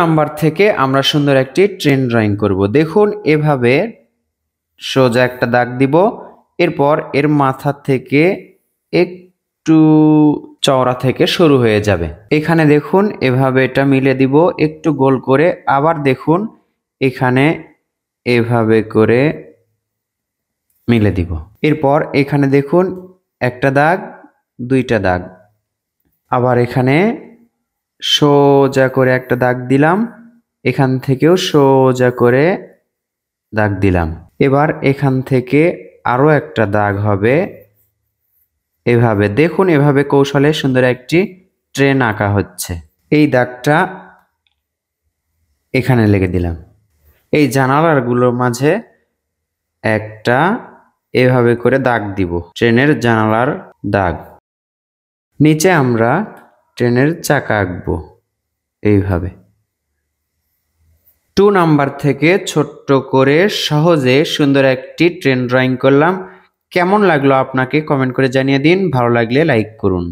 Number থেকে আমরা সুন্দর একটি ট্রেন ড্রয়িং করব। দেখুন এভাবে সোজা একটা দাগ দিব, এরপর এর মাথা থেকে একটু চওড়া থেকে শুরু হয়ে যাবে। এখানে দেখুন এভাবে এটা মিলে দিব একটু গোল করে, আবার দেখুন এখানে এভাবে করে মিলে দিব। এরপর এখানে দেখুন একটা দাগ, দুইটা দাগ, আবার এখানে সোজা করে একটা দাগ দিলাম, এখান থেকেও সোজা করে দাগ দিলাম। এবার এখান থেকে আরো একটা দাগ হবে এভাবে। দেখুন এভাবে কৌশলে সুন্দর একটি ট্রেন আঁকা হচ্ছে। এই দাগটা এখানে লেগে দিলাম। এই জানালাগুলোর মাঝে একটা এভাবে করে দাগ দিব, ট্রেনের জানালার দাগ। নিচে আমরা ট্রেনের চাকা আঁকবো এইভাবে। 2 নাম্বার থেকে ছোট্ট করে সহজে সুন্দর একটি ট্রেন ড্রয়িং করলাম। কেমন লাগলো আপনাকে কমেন্ট করে জানিয়ে দিন। ভালো লাগলে লাইক করুন।